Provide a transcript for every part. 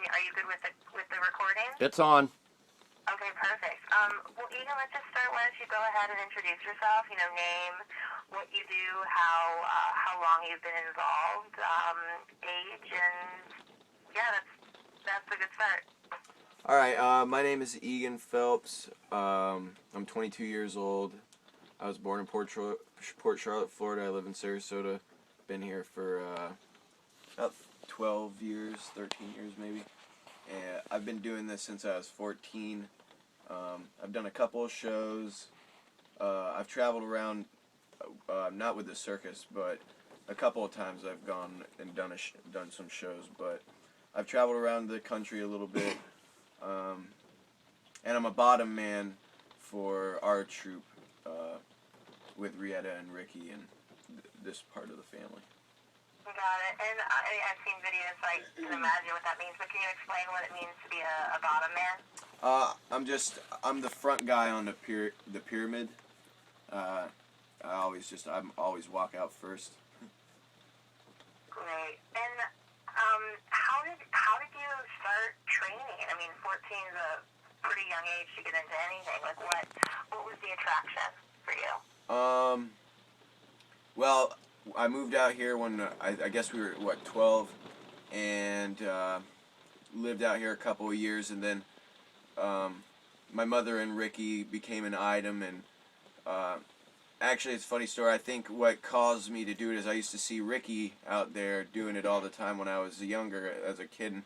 Are you good with the recording? It's on. Okay, perfect. Well, Egan, let's just start. Why don't you go ahead and introduce yourself? Name, what you do, how long you've been involved, age, and yeah, that's a good start. All right. My name is Egan Phelps. I'm 22 years old. I was born in Port Charlotte, Florida. I live in Sarasota. Been here for about 12 years, 13 years maybe. And I've been doing this since I was 14. I've done a couple of shows. I've traveled around, not with the circus, but a couple of times I've gone and done some shows. But I've traveled around the country a little bit, and I'm a bottom man for our troupe with Rietta and Ricky and this part of the family. Got it. And I've seen videos, so I can imagine what that means. But can you explain what it means to be a bottom man? I'm the front guy on the pyramid. I'm always walk out first. Great. And how did you start training? I mean, 14 is a pretty young age to get into anything. Like, what was the attraction for you? Well, I moved out here when I guess we were 12, and lived out here a couple of years, and then my mother and Ricky became an item, and actually it's a funny story. I think what caused me to do it is I used to see Ricky out there doing it all the time when I was younger as a kid, and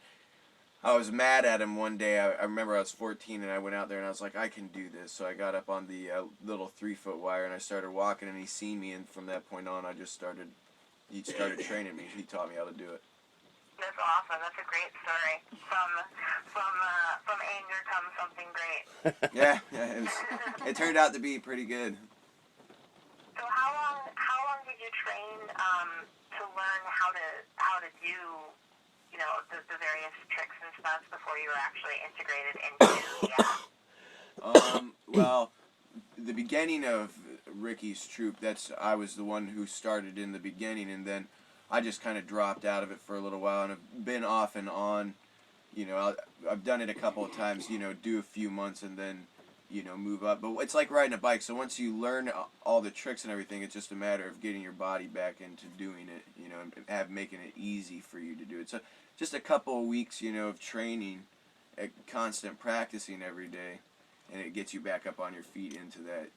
I was mad at him one day. I remember I was 14 and I went out there and I was like, I can do this. So I got up on the little 3-foot wire and I started walking, and he seen me, and from that point on he started training me. He taught me how to do it. That's awesome. That's a great story. From anger comes something great. Yeah, it turned out to be pretty good. So how long did you train to learn how to do the various tricks and stuff before you were actually integrated into the act? Well, the beginning of Ricky's troupe, I was the one who started in the beginning, and then I just kind of dropped out of it for a little while, and I've been off and on. I've done it a couple of times, do a few months and then, move up. But it's like riding a bike, so once you learn all the tricks and everything, it's just a matter of getting your body back into doing it, and making it easy for you to do it. So just a couple of weeks, of training, constant practicing every day, and it gets you back up on your feet into that,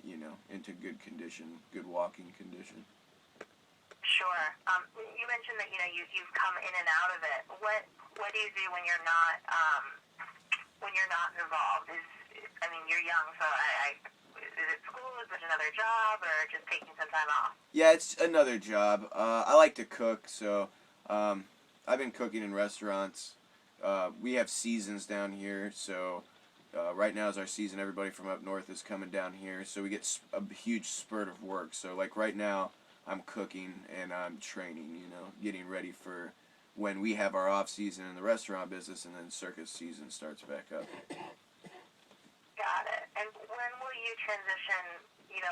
into good condition, good walking condition. Sure. You mentioned that you've come in and out of it. What do you do when you're not involved? You're young, so is it school? Is it another job, or just taking some time off? Yeah, it's another job. I like to cook, so I've been cooking in restaurants. We have seasons down here, so right now is our season. Everybody from up north is coming down here, so we get a huge spurt of work. So like right now, I'm cooking and I'm training, getting ready for when we have our off season in the restaurant business, and then circus season starts back up. Got it. And when will you transition,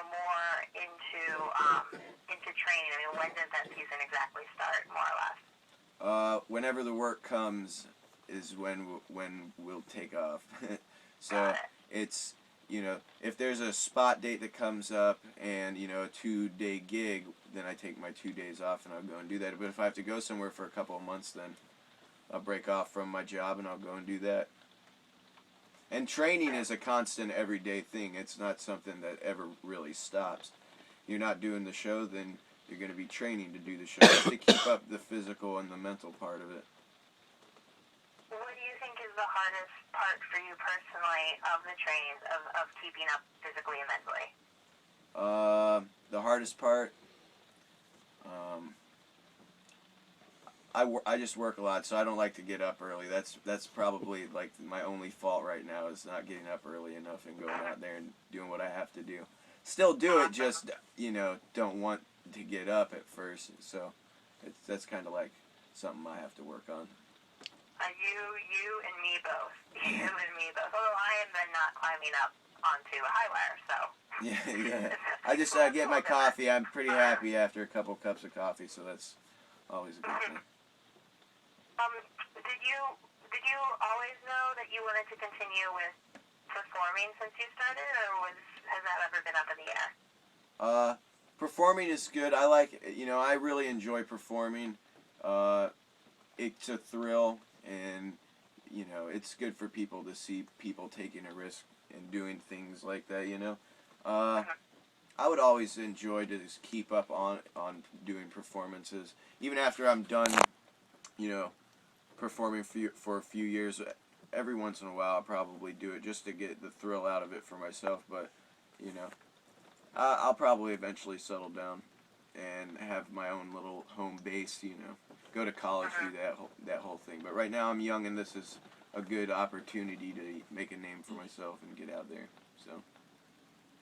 more into training? When does that season exactly start, more or less? Whenever the work comes is when we'll take off. So it's, if there's a spot date that comes up and, a 2-day gig, then I take my 2 days off and I'll go and do that. But if I have to go somewhere for a couple of months, then I'll break off from my job and I'll go and do that. And training is a constant everyday thing. It's not something that ever really stops. You're not doing the show, then you're going to be training to do the show, just to keep up the physical and the mental part of it. What do you think is the hardest part for you personally of the training, of keeping up physically and mentally? The hardest part, I just work a lot, so I don't like to get up early. That's probably like my only fault right now, is not getting up early enough and going out there and doing what I have to do. Still do it, just don't want to get up at first. So that's kind of like something I have to work on. You and me both. You and me both. Although I am then not climbing up onto a high wire, so. Yeah. I just get my coffee. I'm pretty happy after a couple cups of coffee, so that's always a good thing. Did you always know that you wanted to continue with performing since you started, or has that ever been up in the air? Performing is good. I really enjoy performing. It's a thrill, and, it's good for people to see people taking a risk and doing things like that, I would always enjoy to just keep up on doing performances. Even after I'm done, performing for a few years, every once in a while I'll probably do it just to get the thrill out of it for myself, but, I'll probably eventually settle down and have my own little home base, go to college, do that whole thing. But right now I'm young, and this is a good opportunity to make a name for myself and get out there. So.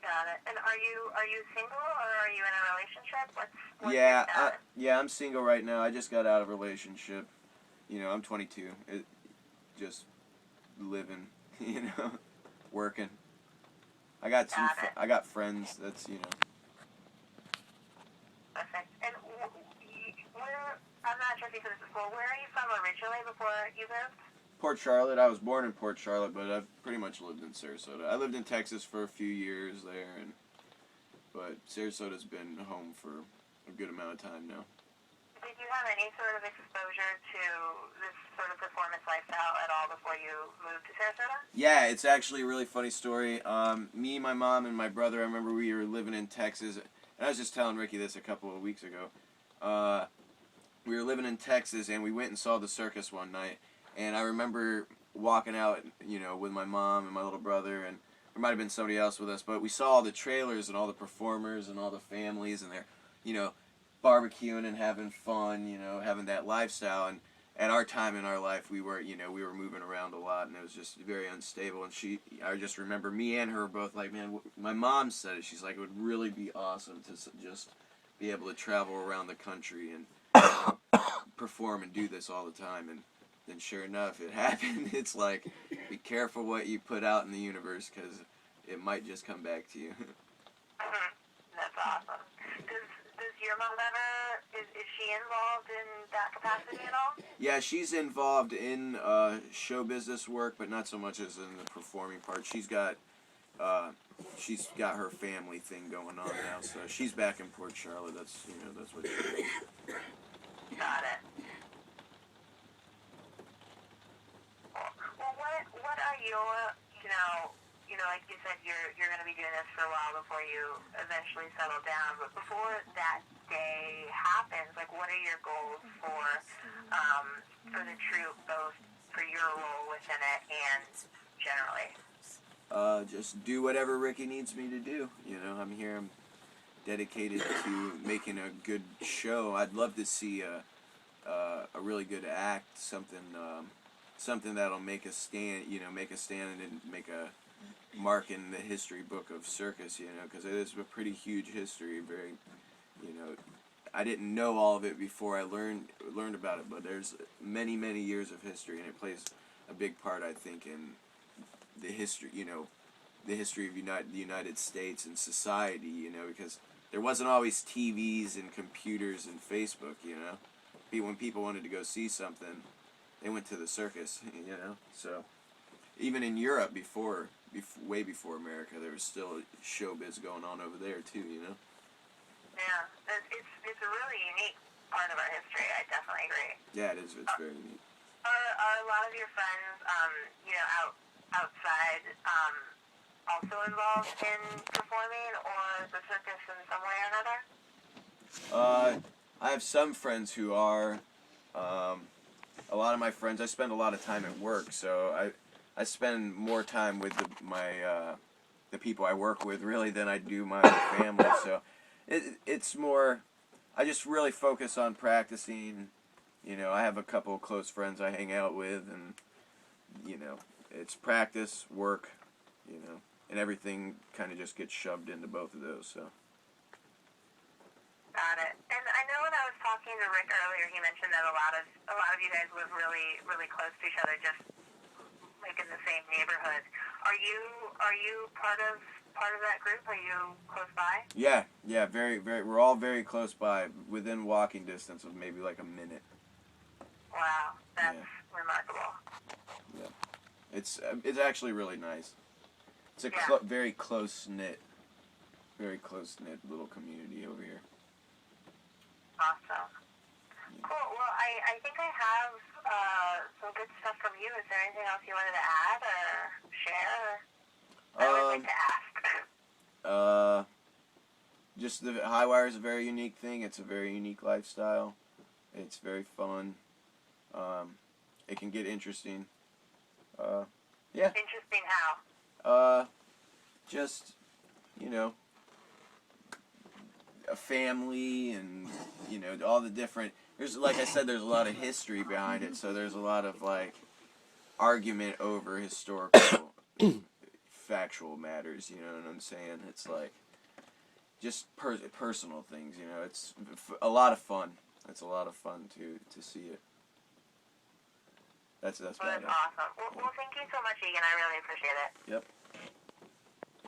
Got it. And are you single, or are you in a relationship? What's Yeah, your status? I'm single right now. I just got out of a relationship. I'm 22. Just living, working. I got I got friends. That's Perfect. And I'm not sure if you said this before. Where are you from originally before you moved? Port Charlotte. I was born in Port Charlotte, but I've pretty much lived in Sarasota. I lived in Texas for a few years there, but Sarasota's been home for a good amount of time now. Did you have any sort of exposure to this sort of performance lifestyle at all before you moved to Sarasota? Yeah, it's actually a really funny story. Me, my mom, and my brother, I remember we were living in Texas, and I was just telling Ricky this a couple of weeks ago. We were living in Texas, and we went and saw the circus one night, and I remember walking out, with my mom and my little brother, and there might have been somebody else with us, but we saw all the trailers and all the performers and all the families, and they're, barbecuing and having fun, having that lifestyle. And at our time in our life, we were moving around a lot, and it was just very unstable. And I just remember me and her both like, man, my mom said it. She's like, it would really be awesome to just be able to travel around the country and perform and do this all the time. And then sure enough, it happened. It's like, be careful what you put out in the universe, because it might just come back to you. That's awesome. Does your mom ever, is she involved in that capacity at all? Yeah, she's involved in show business work, but not so much as in the performing part. She's got her family thing going on now, so she's back in Port Charlotte. That's what she does. Got it. Well, what are your, like you said, you're going to be doing this for a while before you eventually settle down. But before that day happens, like, what are your goals for the troupe, both for your role within it and generally? Just do whatever Ricky needs me to do. I'm here. I'm dedicated to making a good show. I'd love to see a really good act, something that'll make a stand. Make a stand and make a mark in the history book of circus. Because it is a pretty huge history. Very, I didn't know all of it before I learned about it, but there's many, many years of history, and it plays a big part, I think, in the history. The history of the United States and society. Because there wasn't always TVs and computers and Facebook. When people wanted to go see something, they went to the circus. So even in Europe, way before America, there was still showbiz going on over there too. Yeah, it's a really unique part of our history. I definitely agree. Yeah, it is. It's very unique. Are a lot of your friends, outside, also involved in performing or the circus in some way or another? I have some friends who are. A lot of my friends, I spend a lot of time at work, so I spend more time with the people I work with, really, than I do my family. So it's more. I just really focus on practicing. I have a couple of close friends I hang out with, and it's practice, work, and everything kind of just gets shoved into both of those. So. Got it. And I know when I was talking to Rick earlier, he mentioned that a lot of you guys live really, really close to each other, just like in the same neighborhood. Are you part of that group? Are you close by? Yeah, very, very. We're all very close by, within walking distance of maybe like a minute. Wow, that's remarkable. It's actually really nice. It's a Yeah. very close knit little community over here. Awesome. Cool. Well, I think I have some good stuff from you. Is there anything else you wanted to add or share? I always like to ask. Just the high wire is a very unique thing. It's a very unique lifestyle. It's very fun. It can get interesting. Yeah. Interesting how? Just, you know, a family and, you know, all the different, there's, like I said, there's a lot of history behind it, so there's a lot of, like, argument over historical, factual matters, you know what I'm saying? It's like, just personal things, you know, it's a lot of fun. It's a lot of fun to see it. That's Well, about that's it. awesome. Well, thank you so much, Egan. I really appreciate it. Yep.